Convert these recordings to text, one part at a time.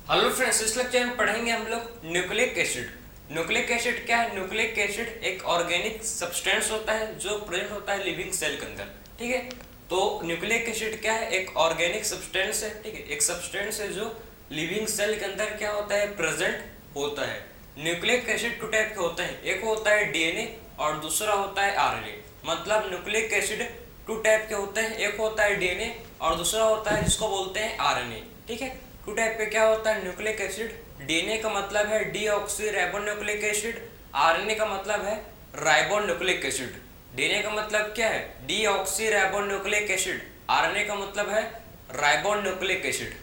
Hello friends, इस lecture में पढ़ेंगे हम लोग न्यूक्लिक एसिड। न्यूक्लिक एसिड क्या है? न्यूक्लिक एसिड एक ऑर्गेनिक सब्सटेंस होता है जो प्रेजेंट होता है लिविंग सेल के अंदर। ठीक है, तो न्यूक्लिक एसिड क्या है? एक ऑर्गेनिक सब्सटेंस है। ठीक है, एक सब्सटेंस है जो लिविंग सेल के अंदर क्या होता है? प्रेजेंट होता है। न्यूक्लिक एसिड टू टाइप के होते हैं, एक होता है डीएनए और दूसरा होता है आरएनए। मतलब न्यूक्लिक एसिड टू टाइप के होते हैं, एक होता है डीएनए और दूसरा होता है जिसको बोलते हैं आरएनए। ठीक है, टू टाइप पे क्या होता है? Nucleic acid. डीएनए का मतलब है डीऑक्सी राइबोन्यूक्लिक एसिड, आरएनए का मतलब है राइबोन्यूक्लिक एसिड। डीएनए का मतलब क्या है? डीऑक्सी राइबोन्यूक्लिक एसिड, आरएनए का मतलब है राइबोन्यूक्लिक एसिड।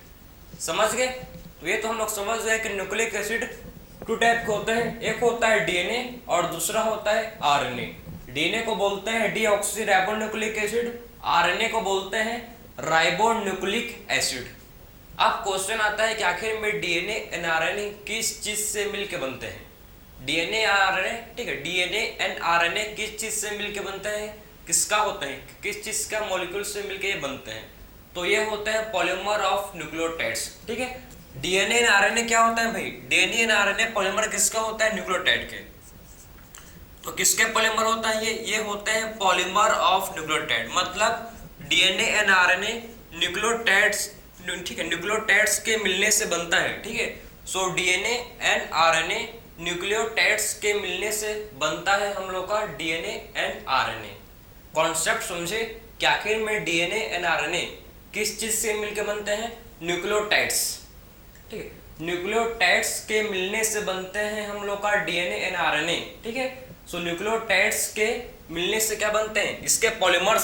समझ गए? तो ये तो हम लोग समझ गए कि न्यूक्लिक एसिड टू टाइप के होते हैं, एक होता है डीएनए और दूसरा होता है आरएनए। डीएनए को बोलते हैं डीऑक्सी राइबोन्यूक्लिक एसिड, आरएनए को बोलते हैं राइबोन्यूक्लिक एसिड। अब क्वेश्चन आता है कि आखिर में डीएनए एंड आरएनए किस चीज से मिलके बनते हैं? डीएनए आरएनए, ठीक है, डीएनए एंड आरएनए किस चीज से मिलके बनते हैं? किसका होते हैं? किस चीज का मॉलिक्यूल से मिलके ये बनते हैं? तो ये होते हैं पॉलीमर ऑफ न्यूक्लियोटाइड्स। ठीक है, डीएनए एंड आरएनए क्या होता है भाई? डीएनए एंड आरएनए पॉलीमर किसका होता है? न्यूक्लियोटाइड के। तो किसके पॉलीमर होता है? ये होते हैं पॉलीमर ऑफ न्यूक्लियोटाइड। मतलब डीएनए एंड आरएनए न्यूक्लियोटाइड्स, ठीक है, न्यूक्लियोटाइड्स के मिलने से बनता है। ठीक है, so DNA and RNA nucleotides के मिलने से बनता है हम लोग का डीएनए एंड आरएनए। कॉन्सेप्ट समझे कि आखिर में डीएनए एंड आरएनए किस चीज से मिलकर बनते हैं? न्यूक्लियोटाइड्स। ठीक है, न्यूक्लियोटाइड्स के मिलने से बनते हैं हम लोग का डीएनए एंड आरएनए। ठीक है, सो न्यूक्लियोटाइड्स के मिलने से क्या बनते हैं? इसके पॉलीमर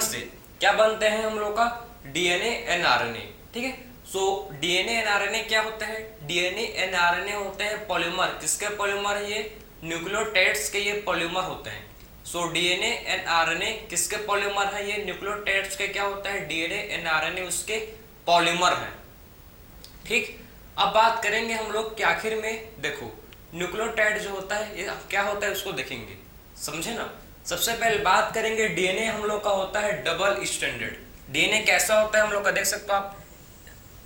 से क्या बनते हैं हम लोग का? DNA and RNA. ठीक है, सो डीएनए एंड आरएनए क्या होता है? डीएनए एंड आरएनए होते हैं पॉलीमर। किसके पॉलीमर है ये? न्यूक्लियोटाइड्स के ये पॉलीमर होते हैं। सो डीएनए एंड आरएनए किसके पॉलीमर है? ये न्यूक्लियोटाइड्स के क्या होता है? डीएनए एंड आरएनए उसके पॉलीमर है। ठीक, अब बात करेंगे हम लोग कि आखिर में देखो न्यूक्लियोटाइड जो होता है ये क्या होता है उसको देखेंगे, समझे ना। सबसे पहले बात करेंगे डीएनए हम लोग का होता है डबल स्टैंडर्ड। डीएनए कैसा होता है हम लोग का देख सकते हो आप।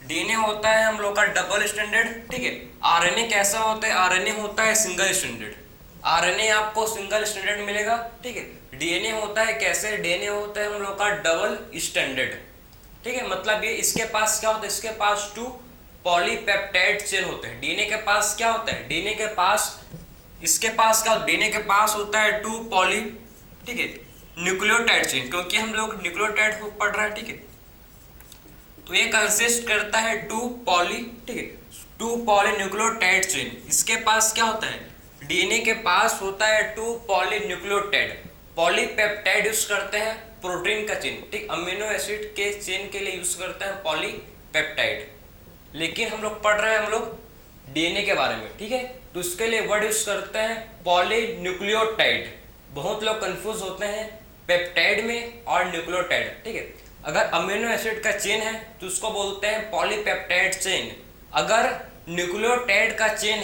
डीएनए होता है हम लोग का डबल स्टैंडर्ड। ठीक है, आरएनए कैसा होता है? आरएनए होता है सिंगल स्टैंडर्ड। आरएनए आपको सिंगल स्टैंडर्ड मिलेगा। ठीक है, डीएनए होता है कैसे? डीएनए होता है हम लोग का डबल स्टैंडर्ड। ठीक है, मतलब ये इसके पास क्या होता है? इसके पास 2 पॉलीपेप्टाइड चेन होते हैं। डीएनए के पास क्या होता है? डीएनए के पास, इसके पास क्या? डीएनए के पास होता है 2 पॉली, ठीक है, न्यूक्लियोटाइड चेन, क्योंकि हम लोग न्यूक्लियोटाइड को पढ़ रहे हैं। ठीक है, तो ये कंसिस्ट करता है 2 पॉली, ठीक है, 2 पॉली न्यूक्लियोटाइड चेन। इसके पास क्या होता है? डीएनए के पास होता है 2 पॉली न्यूक्लियोटाइड। पॉलीपेप्टाइड यूज करते हैं प्रोटीन का चेन, ठीक, अमीनो एसिड के चेन के लिए यूज करते हैं पॉलीपेप्टाइड। लेकिन हम लोग पढ़ रहे हैं हम लोग डीएनए के बारे में। ठीक है, तो उसके लिए वर्ड यूज करते हैं पॉलीन्यूक्लियोटाइड। बहुत लोग कंफ्यूज होते हैं पेप्टाइड में और न्यूक्लियोटाइड। ठीक है, अगर अमीनो एसिड का चेन है तो उसको बोलते हैं पॉलीपेप्टाइड चेन। अगर न्यूक्लियोटाइड का चेन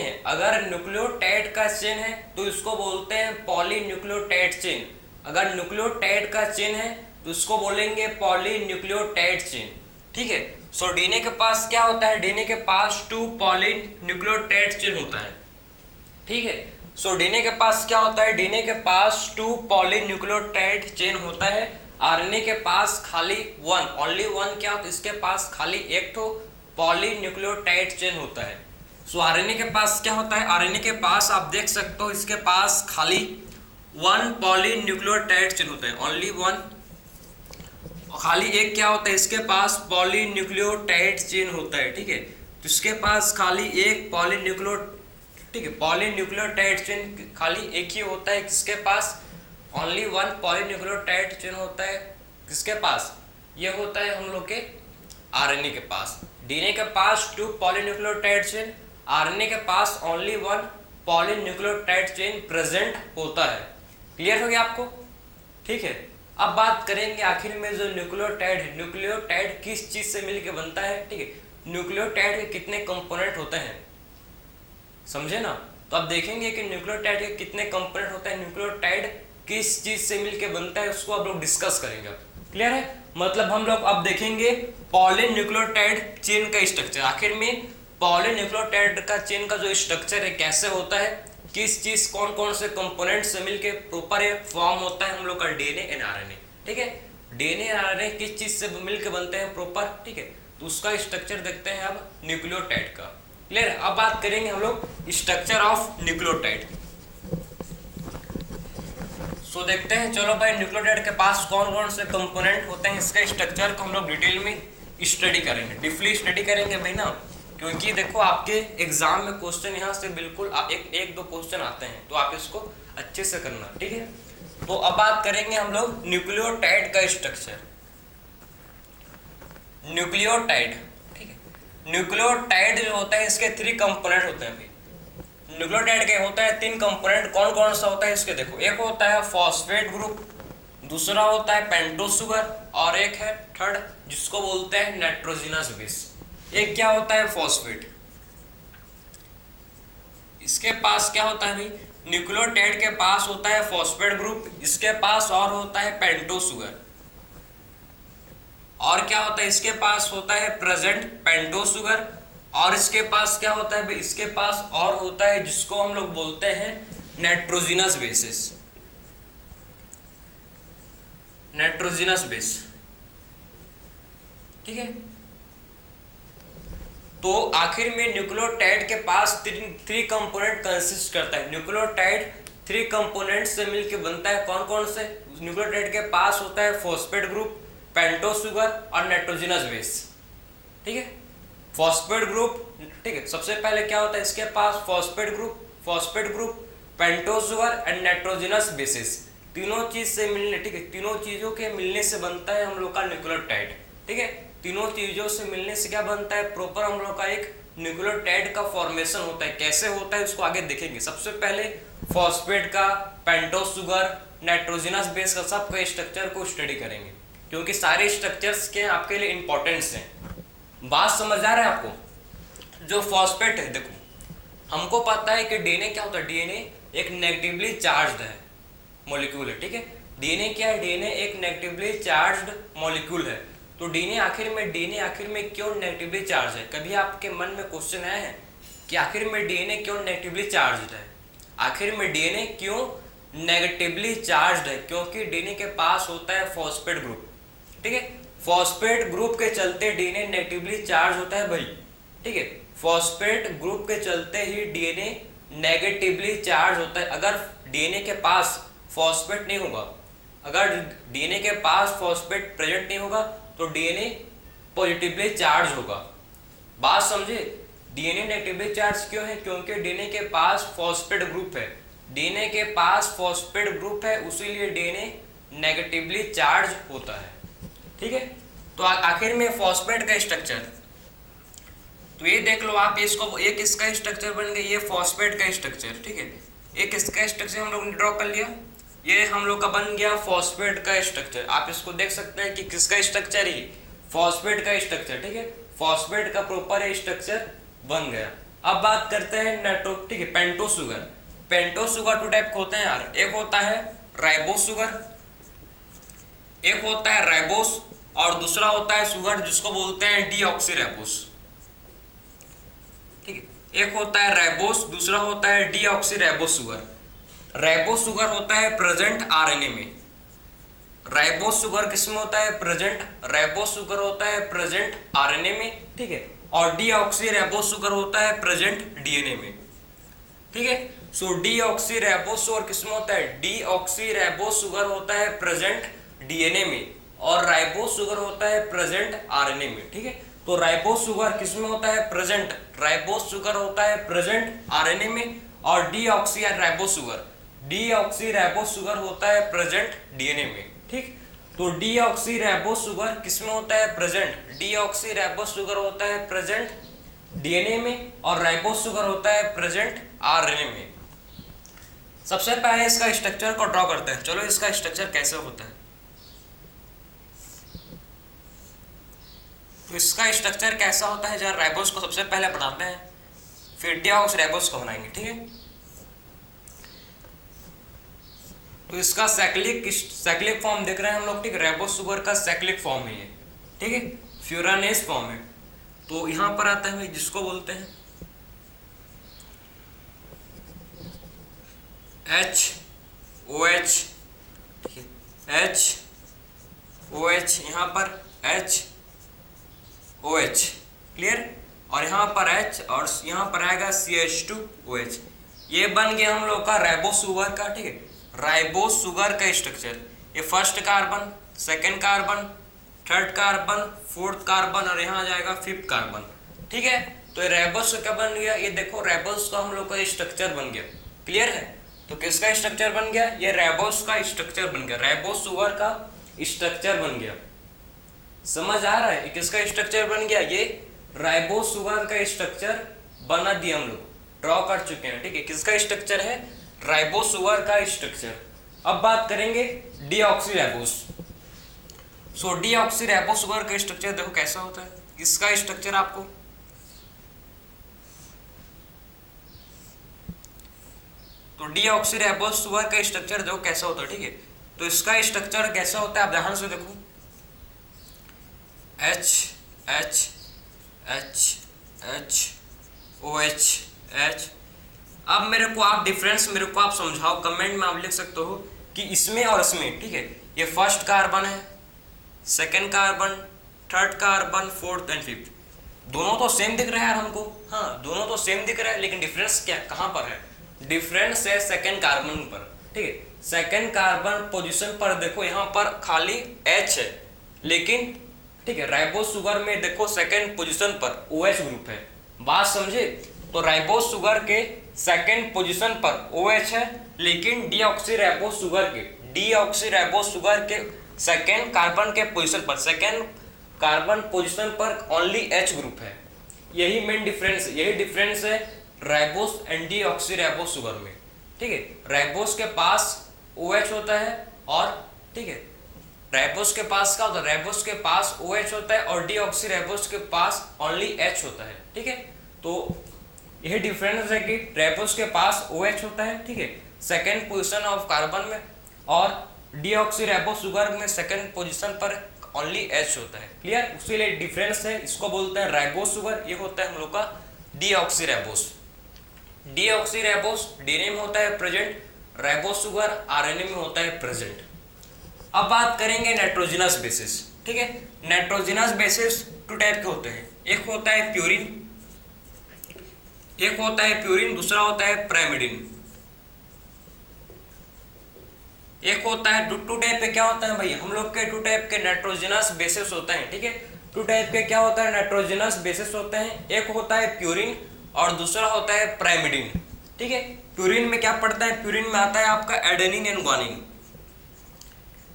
है, तो इसको बोलते हैं पॉलीन्यूक्लियोटाइड चेन। अगर न्यूक्लियोटाइड का चेन है तो उसको बोलेंगे पॉलीन्यूक्लियोटाइड चेन। ठीक है, सो डीएनए के पास क्या होता है? डीएनए के पास 2 पॉलीन्यूक्लियोटाइड चेन होता है। ठीक है, सो डीएनए के पास क्या होता है? डीएनए के पास 2 पॉलीन्यूक्लियोटाइड चेन होता है। आरएनए के पास खाली ओनली वन क्या होता है? इसके पास खाली एक तो पॉलीन्यूक्लियोटाइड चेन होता है। सो आरएनए के पास क्या होता है? आरएनए के पास आप देख सकते हो इसके पास खाली 1 पॉलीन्यूक्लियोटाइड चेन होता है, ओनली 1। खाली एक क्या होता है? इसके पास पॉलीन्यूक्लियोटाइड चेन होता है। ठीक है, तो इसके पास खाली एक ठीक है, पॉलीन्यूक्लियोटाइड चेन खाली एक ही होता है। किसके पास? ओनली 1 पॉलीन्यूक्लियोटाइड चेन होता है। किसके पास? ये होता है हम लोग के आरएनए के पास। डीएनए के पास 2 पॉलीन्यूक्लियोटाइड चेन, आरएनए के पास ओनली 1 पॉलीन्यूक्लियोटाइड चेन प्रेजेंट होता है। क्लियर हो गया आपको? ठीक है, अब बात करेंगे आखिर में जो न्यूक्लियोटाइड है, न्यूक्लियोटाइड किस चीज से मिलकर बनता है? ठीक है, न्यूक्लियोटाइड के कितने कंपोनेंट होते हैं, समझे ना। तो अब देखेंगे कि न्यूक्लियोटाइड के कितने कंपोनेंट होते हैं, न्यूक्लियोटाइड किस चीज से मिलकर बनता है, उसको आप लोग डिस्कस करेंगे। क्लियर है? मतलब हम लोग अब देखेंगे पॉलीन्यूक्लियोटाइड चेन का स्ट्रक्चर। आखिर में पॉलीन्यूक्लियोटाइड का चेन का जो स्ट्रक्चर है कैसे होता है, किस चीज कौन कौन से कंपोनेंट से मिलके प्रॉपर फॉर्म होता है हम लोग का डीएनए एंड आरएनए। ठीक है, डीएनए एंड आरएनए किस चीज से मिलके बनते हैं प्रॉपर। ठीक है, तो उसका स्ट्रक्चर देखते हैं अब न्यूक्लियोटाइड का। क्लियर है? अब बात करेंगे हम लोग स्ट्रक्चर ऑफ न्यूक्लियोटाइड। सो देखते हैं, चलो भाई न्यूक्लियोटाइड के पास कौन कौन से कंपोनेंट होते हैं, इसका स्ट्रक्चर को हम लोग डिटेल में स्टडी करेंगे, डीपली स्टडी करेंगे भाई ना। क्योंकि देखो आपके एग्जाम में क्वेश्चन यहाँ से बिल्कुल एक दो क्वेश्चन आते हैं, तो आप इसको अच्छे से करना। ठीक है, तो अब बात करेंगे हम लोग न्यूक्लियोटाइड का स्ट्रक्चर। न्यूक्लियोटाइड, ठीक है, न्यूक्लियोटाइड जो होता है इसके 3 कंपोनेंट होते हैं भाई। न्यूक्लियोटाइड के होता है 3 कंपोनेंट, कौन कौन सा होता है इसके देखो। एक होता है फॉस्फेट ग्रुप, दूसरा होता है पेंटोस शुगर, और एक है थर्ड जिसको बोलते हैं नाइट्रोजनस बेस। एक क्या होता है फॉस्फेट, इसके पास क्या होता है भाई, न्यूक्लियोटाइड के पास होता है फॉस्फेट ग्रुप, इसके पास और होता है पेंटोस शुगर, और क्या होता है इसके पास होता है प्रेजेंट पेंटोस शुगर, और इसके पास क्या होता है भाई, इसके पास और होता है जिसको हम लोग बोलते हैं नाइट्रोजनस बेसिस, नाइट्रोजनस बेस। ठीक है, तो आखिर में न्यूक्लियोटाइड के पास 3 कंपोनेंट कंसिस्ट करता है। न्यूक्लियोटाइड 3 कंपोनेंट से मिलकर बनता है, कौन कौन से। न्यूक्लियोटाइड के पास होता है फॉस्फेट ग्रुप, पेंटोस शुगर और नाइट्रोजनस बेस। ठीक है, फॉस्फेट ग्रुप, ठीक है, सबसे पहले क्या होता है इसके पास phosphate group, pentose sugar and nitrogenous bases. तीनों चीज से मिलने, ठीक है, तीनों चीजों के मिलने से बनता है हम लोग का न्यूक्लियोटाइड। ठीक है, तीनों चीजों से मिलने से क्या बनता है, प्रॉपर हम लोग का एक न्यूक्लियोटाइड का फॉर्मेशन होता है। कैसे होता है उसको आगे देखेंगे। सबसे पहले फॉस्फेट का, पेंटोस शुगर, नाइट्रोजनस बेस का सबका स्ट्रक्चर को स्टडी करेंगे, क्योंकि सारे स्ट्रक्चर्स के आपके लिए इंपॉर्टेंस हैं। बात समझ आ रहा है आपको। जो फॉस्फेट है, देखो हमको पता है कि डीएनए क्या होता है, डीएनए एक नेगेटिवली चार्ज्ड है मॉलिक्यूल है। ठीक है, डीएनए क्या है, डीएनए एक नेगेटिवली चार्ज्ड मॉलिक्यूल है। तो डीएनए आखिर में क्यों नेगेटिवली चार्ज है। कभी आपके मन में क्वेश्चन आया है कि आखिर में डीएनए क्यों नेगेटिवली चार्ज्ड है। आखिर में डीएनए क्यों नेगेटिवली चार्ज्ड है, क्योंकि डीएनए के पास होता है फॉस्फेट ग्रुप। ठीक है, फॉस्फेट ग्रुप के चलते डीएनए नेगेटिवली चार्ज होता है भाई। ठीक है, फॉस्फेट ग्रुप के चलते ही डीएनए नेगेटिवली चार्ज होता है। अगर डीएनए के पास फॉस्फेट नहीं होगा, अगर डीएनए के पास फॉस्फेट प्रेजेंट नहीं होगा तो डीएनए पॉजिटिवली चार्ज होगा। बात समझे, डीएनए नेगेटिवली चार्ज क्यों है, क्योंकि डीएनए के पास फॉस्फेट ग्रुप है। डीएनए के पास फॉस्फेट ग्रुप है, उसीलिए डीएनए नेगेटिवली चार्ज होता है। ठीक है, तो आखिर में फॉस्फेट का स्ट्रक्चर, तो ये देख लो आप, इसको एक इसका स्ट्रक्चर बन गया, ये फॉस्फेट का स्ट्रक्चर। ठीक है, एक इसका स्ट्रक्चर हम लोग ने ड्रॉ कर लिया, ये हम लोग का बन गया फॉस्फेट का स्ट्रक्चर। आप इसको देख सकते हैं कि किसका स्ट्रक्चर है, फॉस्फेट का स्ट्रक्चर। ठीक है, फॉस्फेट का प्रॉपर स्ट्रक्चर बन गया। अब बात करते हैं ठीक है, pentose sugar. Pentose sugar 2 type के होते हैं यार, एक होता है राइबोस शुगर, एक होता है राइबोस, और दूसरा होता है शुगर जिसको बोलते हैं डीऑक्सीराइबोस। ठीक है, एक होता है राइबोस, दूसरा होता है डीऑक्सीराइबोस शुगर। राइबोस शुगर होता है प्रेजेंट आरएनए में। राइबोस शुगर किसमें होता है, प्रेजेंट। राइबोस शुगर होता है प्रेजेंट आरएनए में। ठीक है, और डीऑक्सीराइबोस शुगर होता है प्रेजेंट डीएनए में। ठीक है, सो डीऑक्सीराइबोस शुगर किसमें होता है, डीऑक्सीराइबोस शुगर होता है प्रेजेंट डीएनए में, और राइबोस शुगर होता है प्रेजेंट आरएनए में। ठीक है, तो राइबोस शुगर किसमें होता है, प्रेजेंट। राइबोस शुगर होता है प्रेजेंट आरएनए में, और डीऑक्सीराइबोस शुगर होता है प्रेजेंट डीएनए में। ठीक, तो डीऑक्सीराइबोस शुगर किसमें होता है, प्रेजेंट। डीऑक्सीराइबोस शुगर होता है प्रेजेंट डीएनए में, और राइबोस शुगर होता है प्रेजेंट आरएनए में। सबसे पहले इसका स्ट्रक्चर को ड्रॉ करते हैं। चलो इसका स्ट्रक्चर कैसे होता है, तो इसका स्ट्रक्चर कैसा होता है, जरा राइबोस को सबसे पहले बनाते हैं, फिर डीऑक्सीराइबोस को बनाएंगे। ठीक है, तो इसका साइक्लिक फॉर्म देख रहे हैं हम लोग, ठीक, राइबोसुगर का साइक्लिक फॉर्म है ये, ठीक है, फ्यूरानेस फॉर्म है। तो यहां पर आता है भाई जिसको बोलते हैं HOH, HOH, यहाँ पर HOH, क्लियर, और यहाँ पर H और यहाँ पर आएगा CH2OH। ये बन गया हम लोग का राइबोसुगर का, ठीक है, राइबोसुगर का स्ट्रक्चर। ये first carbon, second carbon, third carbon, fourth carbon और यहाँ जाएगा फिफ्थ कार्बन, ठीक है। तो ये राइबोस का बन गया, ये देखो राइबोस का हम लोग का स्ट्रक्चर बन गया, क्लियर है। तो किसका स्ट्रक्चर बन गया, ये राइबोस का स्ट्रक्चर बन गया, राइबोसुगर का स्ट्रक्चर बन गया। समझ आ रहा है किसका स्ट्रक्चर बन गया, ये राइबोसुगर का स्ट्रक्चर बना दिया, हम लोग ड्रॉ कर चुके हैं, ठीक है। किसका स्ट्रक्चर है, राइबोसुगर का स्ट्रक्चर। अब बात करेंगे डीऑक्सीराइबोस। सो डीऑक्सीराइबोसुगर का स्ट्रक्चर देखो कैसा होता है, इसका स्ट्रक्चर आपको तो डीऑक्सीराइबोसुगर का स्ट्रक्चर देखो कैसा होता है, ठीक है। तो इसका स्ट्रक्चर कैसा होता है आप ध्यान से देखो, HOH। अब मेरे को आप डिफरेंस मेरे को आप समझाओ, कमेंट में आप लिख सकते हो कि इसमें और इसमें, ठीक है। ये फर्स्ट कार्बन है, second carbon, third carbon, fourth and fifth, दोनों तो सेम दिख रहा है यार हमको, हाँ दोनों तो सेम दिख रहा है, लेकिन डिफरेंस क्या कहाँ पर है, डिफरेंस है सेकेंड कार्बन पर, ठीक है। सेकेंड कार्बन पोजीशन पर देखो यहाँ पर खाली H है, लेकिन ठीक है राइबोसुगर में देखो सेकेंड पोजीशन पर OH ग्रुप है, बात समझे। तो राइबोसुगर के सेकेंड पोजीशन पर OH है, लेकिन डीऑक्सीराइबोसुगर के सेकेंड कार्बन के पोजीशन पर, सेकेंड कार्बन पोजीशन पर ओनली H ग्रुप है। यही मेन डिफरेंस, यही डिफरेंस है राइबोस एंड डीऑक्सीराइबोसुगर में, ठीक है। राइबोस के पास OH होता है और ठीक है राइबोस के पास क्या होता है, राइबोस के पास OH होता है और डीऑक्सीराइबोस के पास ओनली H होता है, ठीक है। तो यही डिफरेंस है कि राइबोस के पास OH होता है, ठीक है, सेकेंड पोजीशन ऑफ कार्बन में, और डीऑक्सीराइबोसुगर में सेकेंड पोजीशन पर ओनली H होता है, क्लियर। उसी लिए डिफरेंस है, इसको बोलते हैं राइबोसुगर, ये होता है हम लोग का डीऑक्सीराइबोस। डीऑक्सीराइबोस डीएनए में होता है प्रेजेंट, राइबोसुगर आरएनए में होता है प्रेजेंट। अब बात करेंगे नाइट्रोजनस बेसिस, ठीक है। नाइट्रोजनस बेसिस टू टाइप के होते हैं, एक होता है प्यूरिन, दूसरा होता है प्राइमिडिन। एक होता है टू टाइप के क्या होता है भाई, हम लोग के टू टाइप के नाइट्रोजनस बेसिस होते हैं, ठीक है। टू टाइप के क्या होता है, नाइट्रोजनस बेसिस होते हैं, एक होता है प्यूरिन और दूसरा होता है प्राइमिडिन, ठीक है। प्यूरिन में क्या पड़ता है, प्यूरिन में आता है आपका एडेनिन एंड ग्वानिन।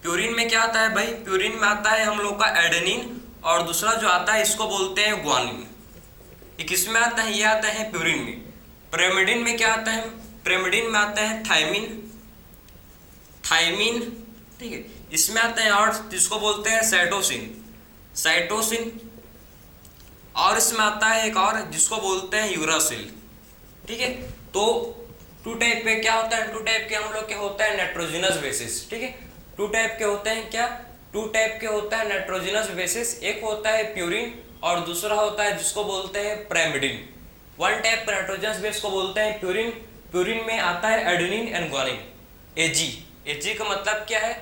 प्यूरिन में क्या आता है भाई, प्यूरिन में आता है हम लोग का एडेनिन और दूसरा जो आता है इसको बोलते हैं ग्वानिन। ये किस में आता है, ये आता है प्यूरिन में। प्राइमिडिन में क्या आता है, प्राइमिडिन में आता है थायमिन, ठीक है। इसमें आता है और जिसको बोलते हैं साइटोसिन, और इसमें आता है एक और जिसको बोलते हैं यूरासिल, ठीक है। तो टू टाइप पे क्या होता है, टू टाइप के हम लोग के होता है नाइट्रोजनस बेसिस, ठीक है। टू टाइप के होते हैं क्या, टू टाइप के होता है नाइट्रोजनस बेसिस, एक होता है प्यूरिन और दूसरा होता है जिसको बोलते हैं प्राइमिडिन। वन टाइप का नाइट्रोजनस बेस को बोलते हैं प्यूरिन, प्यूरिन में आता है एडेनिन एंड ग्वानिन, एजी का मतलब क्या है,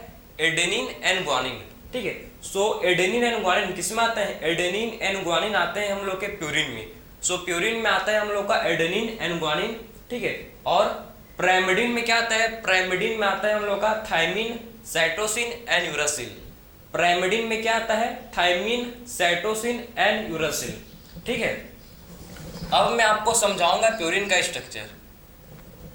एडेनिन एंड ग्वानिन, ठीक है। सो एडेनिन एंड ग्वानिन किस में आते हैं, एडेनिन एंड ग्वानिन आते हैं हम लोग के प्यूरिन में। सो प्यूरिन में आता है हम लोग का एडेनिन एंड ग्वानिन, ठीक है। और प्राइमिडिन में क्या आता है, प्राइमिडिन में आता है हम लोग का थायमिन, साइटोसिन एंड यूरासिल। प्राइमिडिन में क्या आता है, थायमिन, साइटोसिन एंड यूरासिल, ठीक है। अब मैं आपको समझाऊंगा प्यूरिन का स्ट्रक्चर,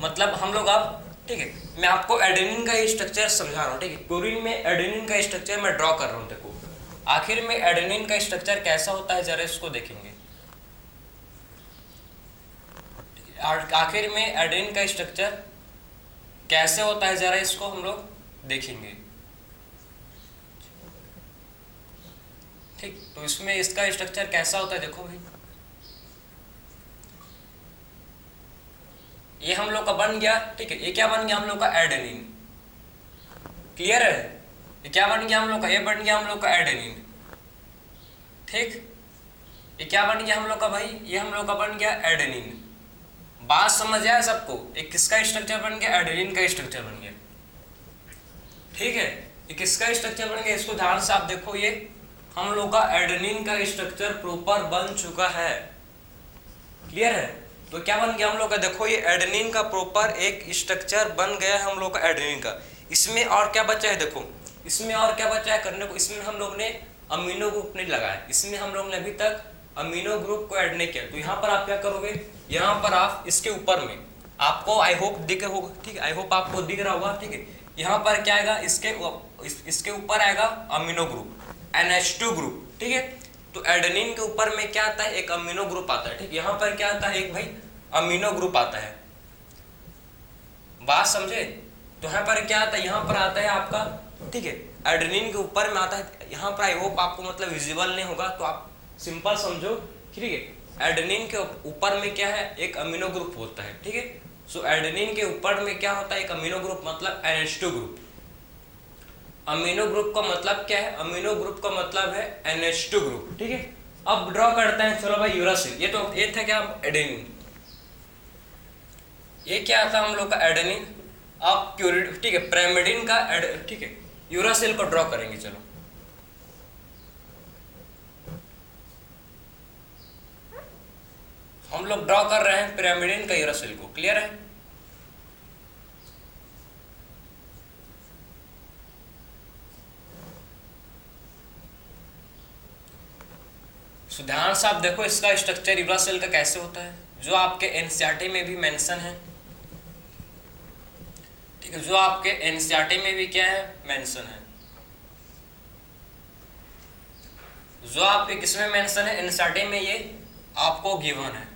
मतलब हम लोग अब ठीक है मैं आपको एडेनिन का स्ट्रक्चर समझा रहा हूँ, ठीक है। प्यूरिन में एडेनिन का स्ट्रक्चर मैं ड्रॉ कर रहा हूँ, देखो आखिर में एडेनिन का स्ट्रक्चर कैसा होता है जरा इसको देखेंगे। आखिर में एडेनिन का स्ट्रक्चर कैसे होता है जरा इसको हम लोग देखेंगे, ठीक। तो इसमें इसका स्ट्रक्चर कैसा होता है देखो भाई, ये हम लोग का बन गया, ठीक है। ये क्या बन गया हम लोग का एडेनिन, क्लियर है? ये क्या बन गया हम लोग का? ये बन गया हम लोग का एडेनिन। ठीक, ये क्या बन गया हम लोग का भाई? ये हम लोग का बन गया एडेनिन। बात समझ आया सबको? एक किसका स्ट्रक्चर बन गया? एडेनिन का स्ट्रक्चर बन गया। ठीक है, ये किसका स्ट्रक्चर बन गया? इसको ध्यान से आप देखो, ये हम लोग का एडेनिन का स्ट्रक्चर प्रॉपर बन चुका है। क्लियर है? तो क्या बन गया हम लोग का? देखो ये एडेनिन का प्रॉपर एक स्ट्रक्चर बन गया है हम लोग का एडेनिन का। इसमें और क्या बचा है? देखो इसमें और क्या बचा है करने को? इसमें हम लोग ने अमीनो ग्रुप नहीं लगाया, इसमें हम लोग ने अभी तक अमीनो ग्रुप को ऐड नहीं किया। तो यहाँ पर आप क्या करोगे? यहाँ पर आप इसके ऊपर में आपको आई होप दिख होगा, ठीक है, आई होप आपको दिख रहा होगा, ठीक है। यहाँ पर क्या आएगा? इसके ऊपर आएगा अमीनो ग्रुप, NH2 ग्रुप, ठीक है। तो एडेनिन के ऊपर में क्या आता है? एक अमीनो ग्रुप आता है, ठीक। यहाँ पर क्या आता है? एक भाई अमीनो ग्रुप आता है। बात समझे? तो यहाँ पर क्या आता है? यहाँ पर आता है आपका, ठीक है, एडेनिन के ऊपर में आता है। यहाँ पर आई होप आपको मतलब विजिबल नहीं होगा, तो आप सिंपल समझो, ठीक है। एडेनिन के ऊपर में क्या है? एक अमीनो ग्रुप होता है, ठीक है। सो एडेनिन के ऊपर में क्या होता है? एक अमीनो ग्रुप, मतलब NH2 ग्रुप। अमीनो ग्रुप का मतलब क्या है? अमीनो ग्रुप का मतलब है NH2 ग्रुप, ठीक है। अब ड्रॉ करते हैं, चलो भाई यूरासिल। ये था क्या? एडेनिन। ये क्या था हम लोग का? एडेनिन। अब प्यूरिड, ठीक है, पिरामिडिन का, ठीक है, यूरासिल को ड्रॉ करेंगे। चलो हम लोग ड्रॉ कर रहे हैं पिरामिडिन का यूरासिल को। क्लियर है? सो ध्यान से आप देखो इसका स्ट्रक्चर यूरासिल का कैसे होता है, जो आपके एनसीईआरटी में भी मेंशन है, ठीक है, जो आपके एनसीईआरटी में भी क्या है? मेंशन है। जो आपके किसमें मेंशन है? एनसीईआरटी में ये आपको गिवन है,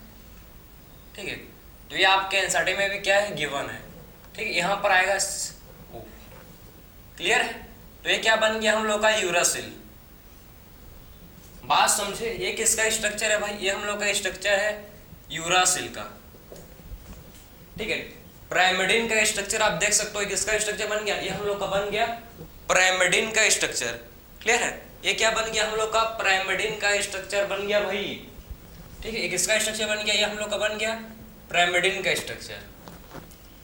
ठीक है। तो ये आपके एनसीईआरटी में भी क्या है? गिवन है, ठीक है। यहाँ पर आएगा। क्लियर है? तो ये क्या बन गया हम लोग का? यूरासिल। बात समझे? ये किसका स्ट्रक्चर है भाई? ये हम लोग का स्ट्रक्चर है यूरासिल का, ठीक है। पिरामिडिन का स्ट्रक्चर आप देख सकते हो, किसका स्ट्रक्चर बन गया? ये हम लोग का बन गया पिरामिडिन का स्ट्रक्चर। क्लियर है? ये क्या बन गया हम लोग का? पिरामिडिन का स्ट्रक्चर बन गया भाई, ठीक है। किसका स्ट्रक्चर बन गया? ये हम लोग का बन गया पिरामिडिन का स्ट्रक्चर।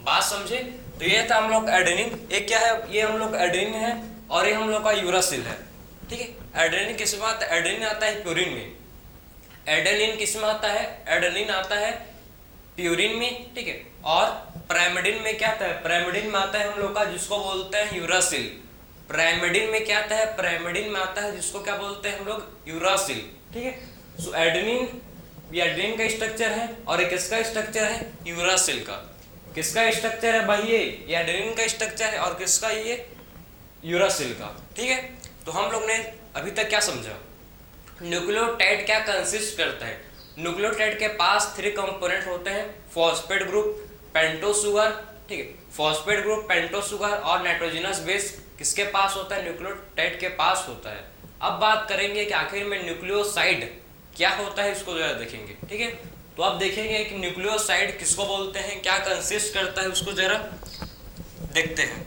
बात समझे? तो ये था हम लोग एडेनिन। ये क्या है? ये हम लोग एडेनिन है, और ये हम लोग का यूरासिल है, ठीक है। एडेनिन किस में आता है? एडेनिन आता है प्यूरिन में। एडेनिन किस में आता है? एडेनिन आता है प्यूरिन में, ठीक है। और पिरामिडिन में क्या आता है? पिरामिडिन में आता है हम लोग का, जिसको बोलते हैं यूरासिल। पिरामिडिन में क्या आता है? पिरामिडिन में आता है जिसको क्या बोलते हैं हम लोग? यूरासिल, ठीक है। सो एडेनिन, ये एडेनिन का स्ट्रक्चर है, और ये किसका स्ट्रक्चर है? यूरासिल का। किसका स्ट्रक्चर है भाई? ये एडेनिन का स्ट्रक्चर है, और किसका? ये यूरासिल का, ठीक है। तो हम लोग ने अभी तक क्या समझा? न्यूक्लियोटाइड क्या कंसिस्ट करता है? न्यूक्लियोटाइड के पास 3 कंपोनेंट होते हैं, फॉस्फेट ग्रुप, पेंटोस शुगर, ठीक है। फॉस्फेट ग्रुप, पेंटोस शुगर और नाइट्रोजनस बेस किसके पास होता है? न्यूक्लियोटाइड के पास होता है। अब बात करेंगे कि आखिर में न्यूक्लियोसाइड क्या होता है, इसको जरा देखेंगे, ठीक है। तो आप देखेंगे कि न्यूक्लियोसाइड किसको बोलते हैं, क्या कंसिस्ट करता है, उसको जरा देखते हैं।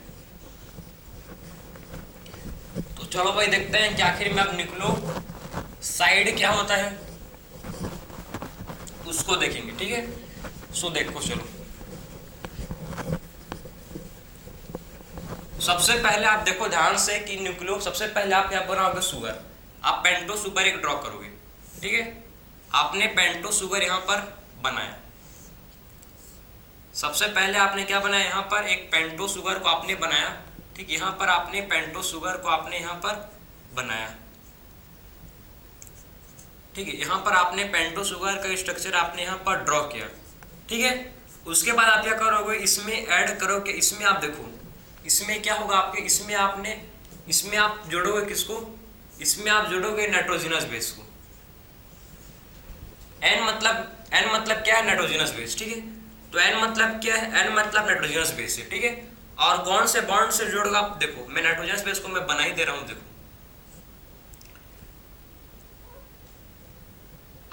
तो चलो भाई देखते हैं कि आखिर में अब न्यूक्लियोसाइड क्या होता है, उसको देखेंगे, ठीक है। सो देखो, चलो सबसे पहले आप देखो ध्यान से कि न्यूक्लियो, सबसे पहले आप यहाँ बनाओगे शुगर। आप पेंटो शुगर एक ड्रॉ करोगे, ठीक है। आपने पेंटो शुगर यहाँ पर बनाया। सबसे पहले आपने क्या बनाया? यहाँ पर एक पेंटो शुगर को आपने बनाया, ठीक। यहाँ पर आपने पेंटो शुगर को आपने यहाँ पर बनाया, ठीक है। यहाँ पर आपने पेंटो शुगर का स्ट्रक्चर आपने यहाँ पर ड्रॉ किया, ठीक है। उसके बाद आप क्या करोगे? इसमें ऐड करोगे। इसमें आप देखो, इसमें क्या होगा आपके? इसमें आप जोड़ोगे किसको? इसमें आप जोड़ोगे नाइट्रोजनस बेस को। N मतलब क्या है? नाइट्रोजनस बेस, ठीक है। तो N मतलब क्या है? N मतलब नाइट्रोजनस बेस है, ठीक है। और कौन से बॉन्ड से जोड़ोगे? आप देखो, मैं नाइट्रोजनस बेस को मैं बना ही दे रहा हूं। देखो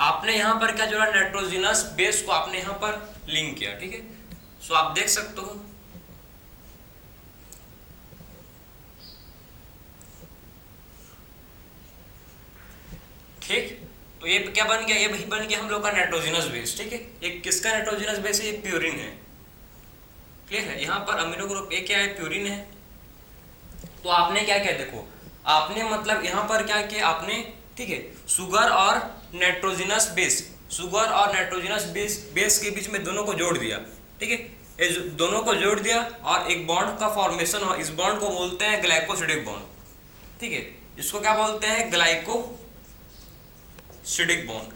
आपने यहाँ पर क्या जोड़ा? नाइट्रोजनस बेस को आपने यहाँ पर लिंक किया, ठीक है। सो आप देख सकते हो ठीक। तो ये क्या बन गया, ये वही बन गया हम लोग का नाइट्रोजनस बेस। ठीक है, ये किसका नाइट्रोजनस बेस है, ये प्यूरिन है। क्लियर है, यहाँ पर अमीनो ग्रुप ए क्या है, प्यूरिन है। तो आपने क्या किया, देखो आपने मतलब यहाँ पर क्या किया आपने, ठीक है, शुगर और नाइट्रोजनस बेस, शुगर और नाइट्रोजनस बेस के बीच में दोनों को जोड़ दिया। ठीक है, ये दोनों को जोड़ दिया और एक बॉन्ड का फॉर्मेशन हो, इस बॉन्ड को बोलते हैं ग्लाइकोसिडिक बॉन्ड। ठीक है, इसको क्या बोलते हैं, ग्लाइकोसिडिक बॉन्ड।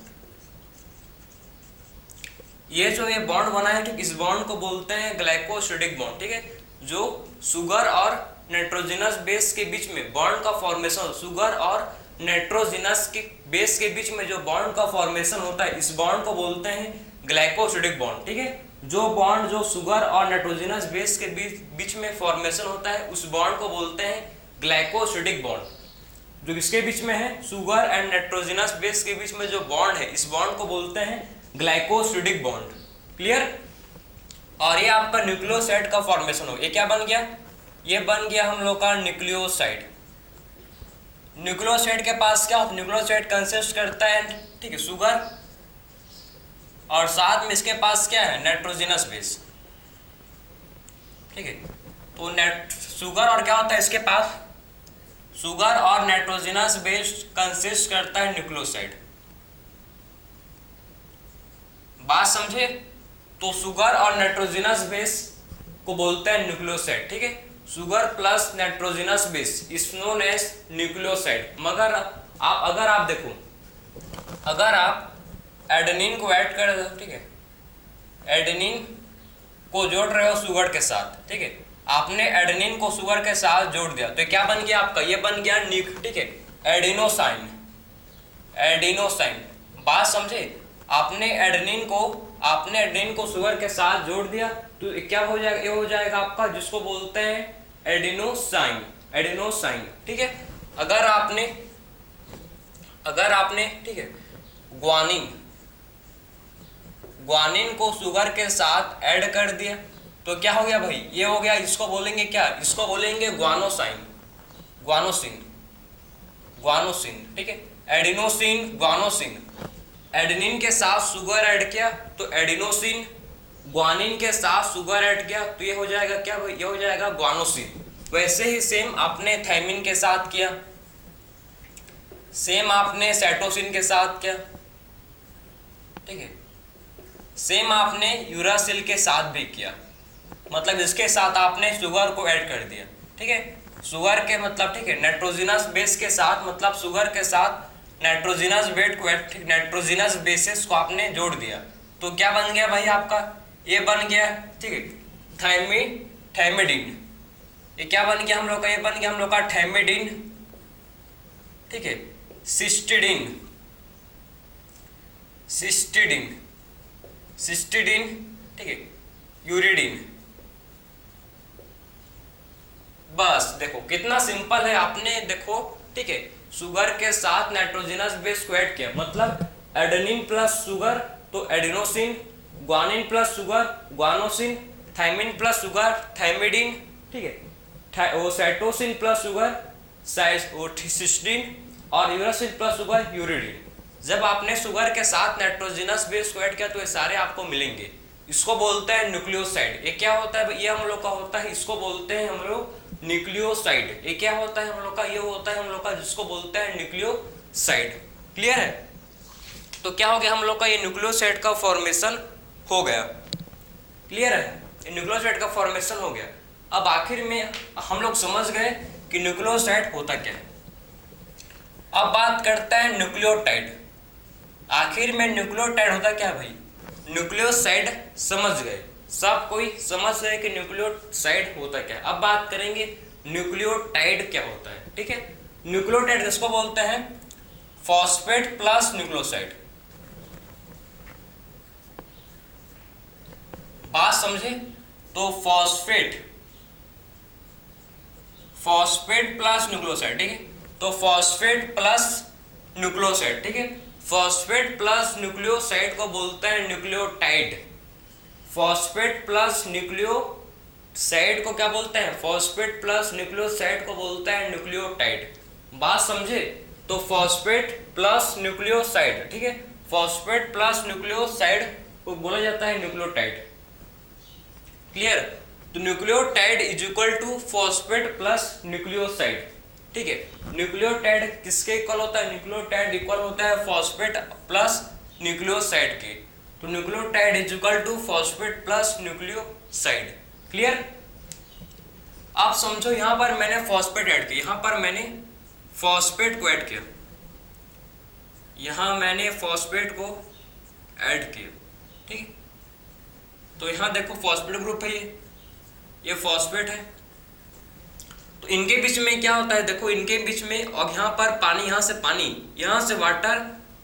ये जो ये बॉन्ड बना है, ठीक, इस बॉन्ड को बोलते हैं ग्लाइकोसिडिक बॉन्ड। ठीक है, जो शुगर और नाइट्रोजनस बेस के बीच में बॉन्ड का फॉर्मेशन, शुगर और नाइट्रोजनस के बेस के बीच में जो बॉन्ड का फॉर्मेशन होता है, इस बॉन्ड को बोलते हैं ग्लाइकोसिडिक बॉन्ड। ठीक है, जो बॉन्ड जो शुगर और नाइट्रोजनस बेस के बीच में फॉर्मेशन होता है, उस बॉन्ड को बोलते हैं ग्लाइकोसिडिक बॉन्ड। जो इसके बीच में है, शुगर एंड नाइट्रोजनस बेस के बीच में जो बॉन्ड है, इस बॉन्ड को बोलते हैं ग्लाइकोसिडिक बॉन्ड। क्लियर। और ये आपका न्यूक्लियोसाइड का फॉर्मेशन हो, ये क्या बन गया, ये बन गया हम लोग का न्यूक्लियोसाइड। न्यूक्लियोसाइड के पास क्या होता है, न्यूक्लियोसाइड कंसिस्ट करता है, ठीक है, शुगर और साथ में इसके पास क्या है, नाइट्रोजनस बेस। ठीक है, तो शुगर और क्या होता है इसके पास, शुगर और नाइट्रोजनस बेस कंसिस्ट करता है न्यूक्लियोसाइड। बात समझे। तो शुगर और नाइट्रोजनस बेस को बोलते हैं न्यूक्लियोसाइड। ठीक है, sugar plus nitrogenous base is known as nucleoside. मगर अगर आप देखो, अगर आप एडेनिन को ऐड कर दो, ठीक है, एडेनिन को जोड़ रहे हो शुगर के साथ, ठीक है, आपने एडेनिन को शुगर के साथ जोड़ दिया, तो क्या बन गया आपका, ये बन गया ठीक है, एडिनोसाइन। एडिनोसाइन, बात समझे। आपने एडेनिन को शुगर के साथ जोड़ दिया, तो क्या हो जाएगा, ये हो जाएगा आपका, जिसको बोलते हैं एडिनोसाइन। एडिनोसाइन, ठीक है। अगर आपने ठीक है, ग्वानिन को शुगर के साथ ऐड कर दिया, तो क्या हो गया भाई, ये हो गया, इसको बोलेंगे क्या, इसको बोलेंगे ग्वानोसाइन, ग्वानोसिन। ठीक है, एडिनोसिन, ग्वानोसिन। एडेनिन के साथ शुगर ऐड किया तो एडिनोसिन, ग्वानिन के साथ शुगर ऐड किया तो ये हो जाएगा क्या भाई, ये हो जाएगा ग्वानोसिन। वैसे ही सेम आपने थायमिन के साथ किया, सेम आपने साइटोसिन के साथ किया, ठीक है, सेम आपने यूरासिल के साथ भी किया। मतलब इसके साथ आपने शुगर को ऐड कर दिया। ठीक है, शुगर के मतलब, ठीक है, नाइट्रोजनस बेस के साथ, मतलब शुगर के साथ नाइट्रोजनस नाइट्रोजनस बेसिस को आपने जोड़ दिया, तो क्या बन गया भाई आपका, ये बन गया, ठीक है, थायमिडिन। ये क्या बन गया हम लोग का, ये बन गया हम लोग का थायमिडिन। ठीक है, सिस्टिडिन, ठीक है, यूरिडिन। बस देखो कितना सिंपल है। आपने देखो, ठीक है, शुगर के साथ नाइट्रोजनस बेस को ऐड किया, मतलब एडेनिन प्लस शुगर तो adenosine, guanine plus sugar guanosine, thymine plus sugar thymidine, ठीक है, वो साइटोसिन प्लस शुगर सिस्टिन और यूरासिल प्लस शुगर यूरिडिन। जब आपने शुगर के साथ नाइट्रोजनस बेस को ऐड किया तो ये सारे आपको मिलेंगे। इसको बोलते हैं न्यूक्लियोसाइड। ये क्या होता है, ये हम लोग का होता है, इसको बोलते हैं हम लोग न्यूक्लियोसाइड। ये क्या होता है हम लोग का, ये होता है हम लोग का, जिसको बोलते हैं न्यूक्लियोसाइड। क्लियर है। तो क्या हो गया हम लोग का, ये न्यूक्लियोसाइड का फॉर्मेशन हो गया। क्लियर है, ये न्यूक्लियोसाइड का फॉर्मेशन हो गया। अब आखिर में हम लोग समझ गए कि न्यूक्लियोसाइड होता क्या है। अब बात करते हैं न्यूक्लियोटाइड। आखिर में न्यूक्लियोटाइड होता क्या भाई, न्यूक्लियोसाइड समझ गए, सब कोई समझ गए कि न्यूक्लियोसाइड होता क्या है। अब बात करेंगे न्यूक्लियोटाइड क्या होता है। ठीक है, न्यूक्लियोटाइड किसको बोलते हैं, फॉस्फेट प्लस न्यूक्लियोसाइड। बात समझे, तो फॉस्फेट प्लस न्यूक्लियोसाइड। ठीक है, तो फॉस्फेट प्लस न्यूक्लियोसाइड, ठीक है, फॉस्फेट प्लस न्यूक्लियोसाइड को बोलते हैं न्यूक्लियोटाइड। फॉस्फेट प्लस न्यूक्लियोसाइड को क्या बोलते हैं, फॉस्फेट प्लस न्यूक्लियोसाइड को बोलते हैं न्यूक्लियोटाइड। बात समझे। तो फॉस्फेट प्लस न्यूक्लियोसाइड, ठीक है, फॉस्फेट प्लस न्यूक्लियोसाइड को बोला जाता है न्यूक्लियोटाइड। क्लियर? तो nucleotide is equal to phosphate plus nucleoside, ठीक है। न्यूक्लियोटाइड किसके इक्वल होता है? न्यूक्लियोटाइड इक्वल होता है फॉस्फेट प्लस न्यूक्लियोसाइड के। तो nucleotide is equal to phosphate plus nucleoside. Clear? आप समझो यहां पर मैंने फॉस्फेट ऐड किया, यहां पर मैंने फॉस्फेट को ऐड किया, यहां मैंने फॉस्फेट को ऐड किया, ठीक है। तो यहां देखो फॉस्फेट ग्रुप है, ये फॉस्फेट है। तो इनके बीच में क्या होता है? देखो इनके बीच में, और यहाँ पर पानी, यहाँ से पानी, यहाँ से वाटर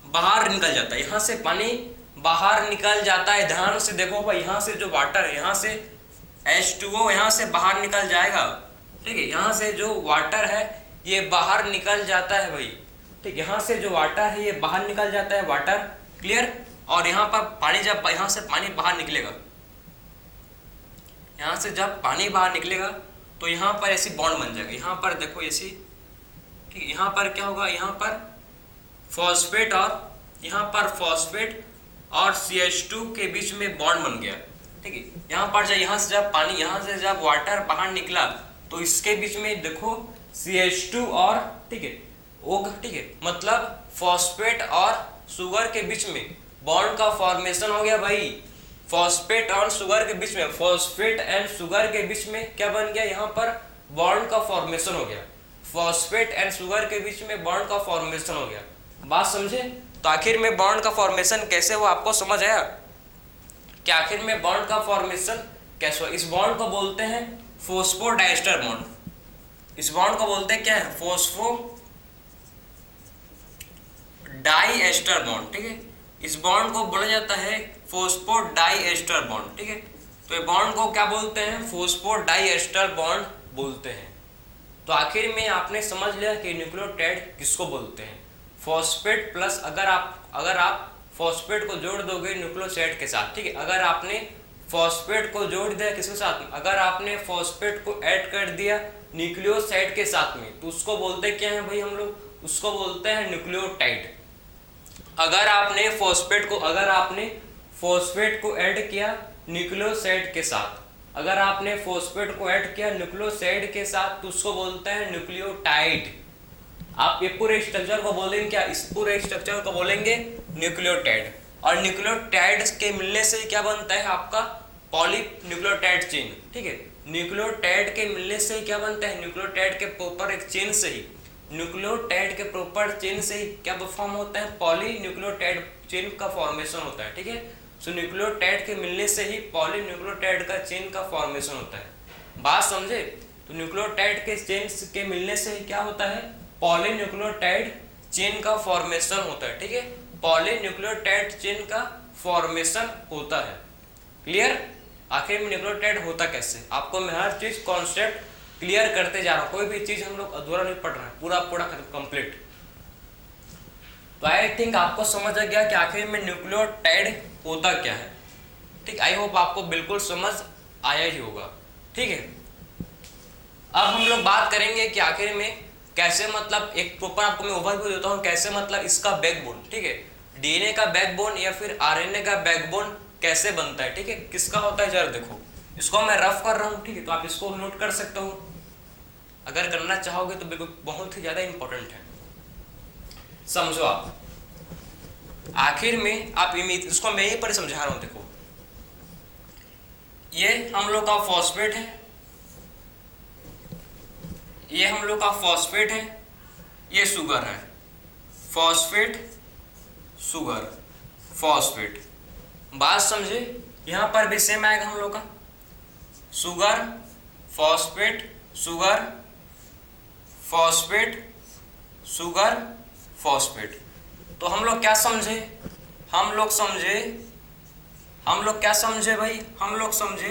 बाहर निकल जाता है, यहाँ से पानी बाहर निकल जाता है। ध्यान से देखो भाई, यहाँ से जो वाटर है, यहाँ से H2O यहाँ से बाहर निकल जाएगा, ठीक है। यहाँ से जो वाटर है ये बाहर निकल जाता है भाई, ठीक। यहाँ से जो वाटर है ये बाहर निकल जाता है, वाटर। क्लियर? और यहाँ पर पानी, जब यहाँ से पानी बाहर निकलेगा, यहाँ से जब पानी बाहर निकलेगा तो यहाँ पर ऐसी बॉन्ड बन जाएगी, यहाँ पर देखो ऐसी, ठीक। यहाँ पर क्या होगा? यहाँ पर फॉस्फेट और यहाँ पर फॉस्फेट और CH2 के बीच में बॉन्ड बन गया, ठीक है। यहाँ पर जब यहाँ से जब पानी, यहाँ से जब वाटर बाहर निकला तो इसके बीच में देखो CH2 और, ठीक है, O, ठीक है, मतलब फॉस्फेट और शुगर के बीच में बॉन्ड का फॉर्मेशन हो गया भाई। फॉस्फेट और शुगर के बीच में, फॉस्फेट एंड शुगर के बीच में क्या बन गया? यहाँ पर बॉन्ड का फॉर्मेशन हो गया। फॉस्फेट एंड शुगर के बीच में बॉन्ड का फॉर्मेशन हो गया। बात समझे? तो आखिर में बॉन्ड का फॉर्मेशन कैसे हुआ आपको समझ आया कि आखिर में बॉन्ड का फॉर्मेशन कैसे हुआ? इस बॉन्ड को बोलते हैं फॉस्फोडाइएस्टर बॉन्ड। इस बॉन्ड को बोलते हैं क्या है? फॉस्फोडाइएस्टर बॉन्ड, ठीक है। इस बॉन्ड को बोला जाता है फॉस्फोडाइएस्टर बॉन्ड, ठीक है। तो ये बॉन्ड को क्या बोलते हैं? फॉस्फोडाइएस्टर बॉन्ड बोलते हैं। तो आखिर में आपने समझ लिया कि न्यूक्लियोटाइड किसको बोलते हैं। फॉस्फेट प्लस, अगर आप फॉस्फेट को जोड़ दोगे न्यूक्लियोसाइड के साथ, ठीक है, अगर आपने फॉस्फेट को जोड़ दिया किसके साथ में? अगर आपने फॉस्फेट को ऐड कर दिया न्यूक्लियोसाइड के साथ में, तो उसको बोलते क्या है भाई हम लोग? उसको बोलते हैं न्यूक्लियोटाइड। अगर आपने फॉस्फेट को ऐड किया न्यूक्लियोसाइड के साथ, अगर आपने फॉस्फेट को ऐड किया न्यूक्लियोसाइड के साथ, तो उसको बोलते हैं न्यूक्लियोटाइड। आप ये पूरे स्ट्रक्चर को बोलेंगे क्या? इस पूरे स्ट्रक्चर को बोलेंगे न्यूक्लियोटाइड। और न्यूक्लियोटाइड के मिलने से क्या बनता है? आपका पॉलीन्यूक्लियोटाइड चेन, ठीक है। न्यूक्लियोटाइड के मिलने से क्या बनता है? न्यूक्लियोटाइड के प्रॉपर एक चेन से ही, न्यूक्लियोटाइड के प्रॉपर चेन से ही क्या फॉर्म होता है? पॉलीन्यूक्लियोटाइड चेन का फॉर्मेशन होता है, ठीक है। सो न्यूक्लियोटाइड के मिलने से ही पॉलीन्यूक्लियोटाइड का चेन का फॉर्मेशन होता है। बात समझे? तो न्यूक्लियोटाइड के चेन के मिलने से ही क्या होता है? पॉलीन्यूक्लियोटाइड चेन का फॉर्मेशन होता है, ठीक है। पॉलीन्यूक्लियोटाइड चेन का फॉर्मेशन होता है। क्लियर? आखिर में न्यूक्लियोटाइड होता कैसे? आपको मैं हर चीज कॉन्सेप्ट क्लियर करते जा रहा हूँ, कोई भी चीज हम लोग अधूरा नहीं पढ़ रहे हैं, पूरा कंप्लीट। तो आई थिंक आपको समझ आ गया कि आखिर में न्यूक्लियोटाइड होता क्या है, ठीक। आई होप आपको बिल्कुल समझ आया ही होगा, ठीक है। अब हम लोग बात करेंगे कि आखिर में कैसे, मतलब एक प्रॉपर आपको मैं ओवरव्यू देता हूँ कैसे, मतलब इसका बैकबोन, ठीक है, डीएनए का बैकबोन या फिर आरएनए का बैकबोन कैसे बनता है, ठीक है, किसका होता है। जरा देखो, इसको मैं रफ कर रहा हूँ, ठीक है, तो आप इसको नोट कर सकते हो, अगर करना चाहोगे तो बिल्कुल बहुत ही ज्यादा इंपॉर्टेंट है, समझो आप। आखिर में आप इसको मैं यहीं पर समझा रहा हूं। देखो, ये हम लोग का फॉस्फेट है, ये हम लोग का फॉस्फेट है, ये शुगर है, फॉस्फेट शुगर फॉस्फेट। बात समझे? यहां पर भी सेम आएगा हम लोग का, sugar phosphate sugar phosphate sugar phosphate. तो हम लोग क्या समझे? हम लोग क्या समझे भाई? हम लोग समझे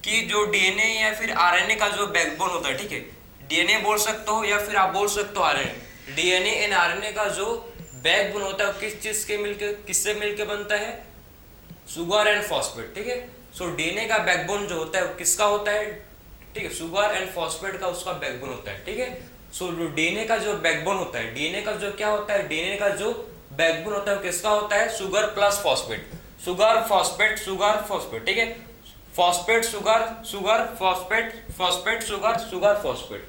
कि जो डीएनए या फिर आरएनए का जो बैकबोन होता है, ठीक है, डीएनए बोल सकते हो या फिर आप बोल सकते हो आरएनए। डीएनए एंड आरएनए का जो बैकबोन होता है किस चीज के मिलके, किससे मिलके बनता है? शुगर एंड फॉस्फेट, ठीक है। सो डीएनए का बैकबोन जो होता है किसका होता है? ठीक है, शुगर एंड फॉस्फेट का उसका बैकबोन होता है, ठीक है। सो जो डीएनए का जो बैकबोन होता है, डीएनए का जो क्या होता है, डीएनए का जो बैकबोन होता है वो किसका होता है, sugar plus phosphate, sugar phosphate, sugar phosphate, ठीक है, phosphate sugar, sugar phosphate, phosphate sugar, sugar phosphate.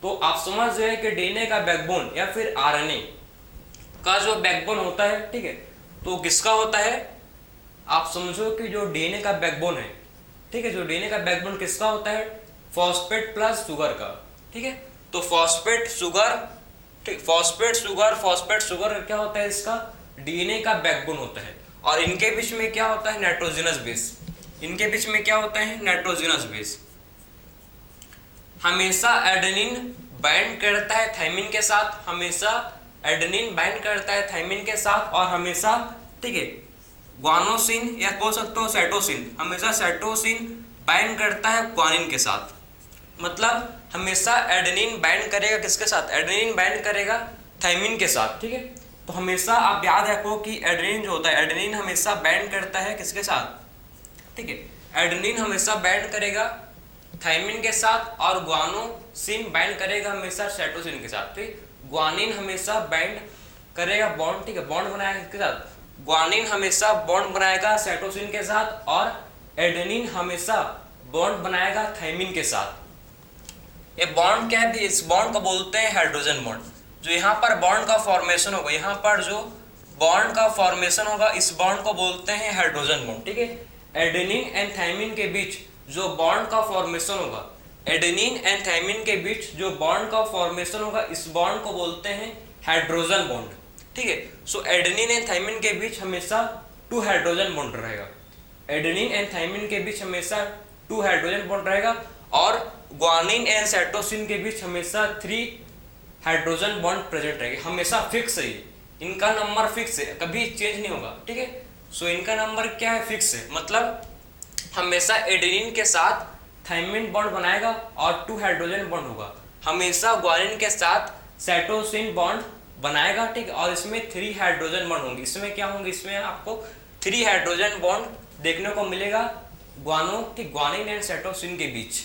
तो आप समझ गए कि डीएनए का बैकबोन या फिर आरएनए का जो बैकबोन होता है, ठीक है, तो किसका होता है, आप समझो कि जो डीएनए का बैकबोन है, ठीक है, जो डीएनए का बैकबोन किसका होता है, फॉस्फेट प्लस शुगर का, ठीक है। तो फॉस्फेट शुगर, ठीक, फॉस्फेट शुगर, फॉस्फेट शुगर क्या होता है, इसका डीएनए का बैकबोन होता है। और इनके बीच में क्या होता है, नाइट्रोजनस बेस, इनके बीच में क्या होता है, नाइट्रोजनस बेस। हमेशा एडेनिन बाइंड करता है थायमिन के साथ, हमेशा एडेनिन बाइंड करता है थायमिन के साथ, और हमेशा, ठीक है, ग्वानोसिन या बोल सकते हो साइटोसिन, हमेशा साइटोसिन बाइंड करता है ग्वानिन के साथ। मतलब हमेशा एडेनिन बाइंड करेगा किसके साथ, एडेनिन बाइंड करेगा थायमिन के साथ, ठीक है। तो हमेशा आप याद रखो कि एडेनिन जो होता है, एडेनिन हमेशा बाइंड करता है किसके साथ, ठीक है, एडेनिन हमेशा बाइंड करेगा थायमिन के साथ, और ग्वानोसिन बाइंड करेगा हमेशा साइटोसिन के साथ, ठीक। ग्वानिन हमेशा बाइंड करेगा बॉन्ड, ठीक है, बॉन्ड बनाएगा किसके साथ, ग्वानिन हमेशा बॉन्ड बनाएगा साइटोसिन के साथ, और एडेनिन हमेशा बॉन्ड बनाएगा थायमिन के साथ। ये बॉन्ड क्या है, इस बॉन्ड को बोलते हैं हाइड्रोजन बॉन्ड। जो यहाँ पर बॉन्ड का फॉर्मेशन होगा, यहाँ पर जो बॉन्ड का फॉर्मेशन होगा, इस बॉन्ड को बोलते हैं हाइड्रोजन बॉन्ड, ठीक है। एडेनिन एंड थायमिन के बीच जो बॉन्ड का फॉर्मेशन होगा, एडेनिन एंड थायमिन के बीच जो बॉन्ड का फॉर्मेशन होगा, इस बॉन्ड को बोलते हैं हाइड्रोजन बॉन्ड, ठीक है। सो एडेनिन एंड थायमिन के बीच हमेशा 2 हाइड्रोजन बॉन्ड रहेगा, एडेनिन एंड थायमिन के बीच हमेशा 2 हाइड्रोजन बॉन्ड रहेगा, और ग्वानिन एंड साइटोसिन के बीच हमेशा 3 हाइड्रोजन बॉन्ड प्रेजेंट रहेगा, हमेशा फिक्स है, इनका नंबर फिक्स है, कभी चेंज नहीं होगा, ठीक है। सो इनका नंबर क्या है, फिक्स है, मतलब हमेशा एडेनिन के साथ थायमिन बॉन्ड बनाएगा और 2 हाइड्रोजन बॉन्ड होगा, हमेशा ग्वानिन के साथ साइटोसिन बॉन्ड बनाएगा, ठीक है, और इसमें 3 हाइड्रोजन बॉन्ड होंगे। इसमें क्या होंगे, इसमें आपको 3 हाइड्रोजन बॉन्ड देखने को मिलेगा ग्वानिन एंड साइटोसिन के बीच,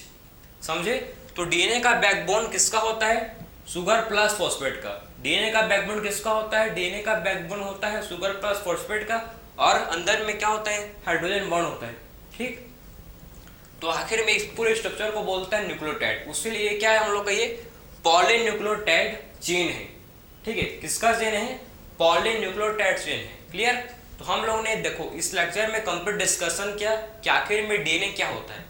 समझे। तो डीएनए का बैकबोन किसका होता है, शुगर प्लस फॉस्फेट का। डीएनए का बैकबोन किसका होता है, डीएनए का बैकबोन होता है शुगर प्लस फॉस्फेट का, और अंदर में क्या होता है, हाइड्रोजन बॉन्ड होता है, ठीक। तो आखिर में इस पूरे स्ट्रक्चर को बोलता है न्यूक्लियोटाइड। उसके लिए क्या है, हम लोग का ये पॉलीन्यूक्लियोटाइड चेन है, ठीक है। किसका चेन है, पॉलीन्यूक्लियोटाइड चेन है, क्लियर। तो हम लोग ने देखो इस लेक्चर में कंप्लीट डिस्कशन किया कि आखिर में डीएनए क्या होता है,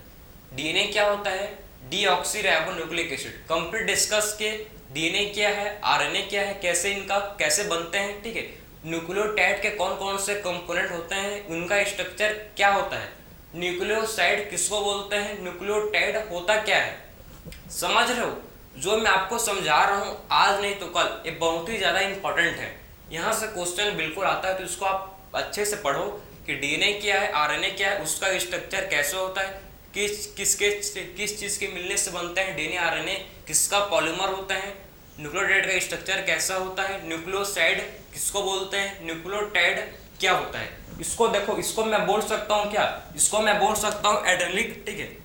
डीएनए क्या होता है, डीऑक्सीराइबोन्यूक्लिक एसिड। कंप्लीट डिस्कस के डीएनए क्या है, आरएनए क्या है, कैसे इनका कैसे बनते हैं, ठीक है। न्यूक्लियोटाइड के कौन कौन से कंपोनेंट होते हैं, उनका स्ट्रक्चर क्या होता है, न्यूक्लियोसाइड किसको बोलते हैं, न्यूक्लियोटाइड होता क्या है, समझ रहे हो। जो मैं आपको समझा रहा हूँ आज नहीं तो कल, ये बहुत ही ज़्यादा इंपॉर्टेंट है, यहाँ से क्वेश्चन बिल्कुल आता है, तो इसको आप अच्छे से पढ़ो कि डीएनए क्या है, आरएनए क्या है, उसका स्ट्रक्चर कैसे होता है, किस चीज़ के मिलने से बनते हैं डीएनए आरएनए, किसका पॉलीमर होता है, न्यूक्लियोटाइड का स्ट्रक्चर कैसा होता है, न्यूक्लियोसाइड किसको बोलते हैं, न्यूक्लियोटाइड क्या होता है। इसको देखो, इसको मैं बोल सकता हूँ क्या, इसको मैं बोल सकता हूँ एडेनिक, ठीक है,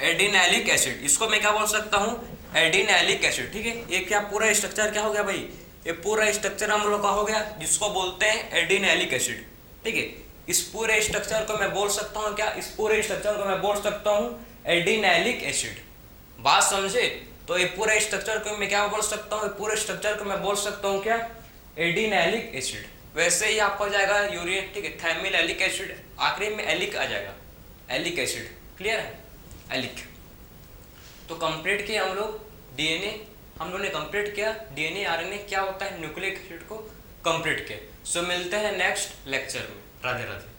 एडिनाइलिक एसिड, इसको मैं क्या बोल सकता हूँ, एडिनाइलिक एसिड, ठीक है। ये क्या पूरा स्ट्रक्चर क्या हो गया भाई, ये पूरा स्ट्रक्चर हम लोग का हो गया, जिसको बोलते हैं एडिनाइलिक एसिड, ठीक है। इस पूरे स्ट्रक्चर को मैं बोल सकता हूँ क्या, इस पूरे स्ट्रक्चर को मैं बोल सकता हूँ एडिनाइलिक एसिड, बात समझे। तो ये पूरे स्ट्रक्चर को मैं क्या बोल सकता हूँ, पूरे स्ट्रक्चर को मैं बोल सकता हूँ क्या, एडिनाइलिक एसिड। वैसे ही आपको आ जाएगा यूरिन, ठीक है, थाइमिलैलिक एसिड, आखिरी में एलिक आ जाएगा, एलिक एसिड, क्लियर है, एलिक। तो कंप्लीट किया हम लोग डीएनए, हम लोग ने कंप्लीट किया डीएनए आरएनए क्या होता है, न्यूक्लिक एसिड को कंप्लीट किया। सो मिलते हैं नेक्स्ट लेक्चर में, राधे राधे।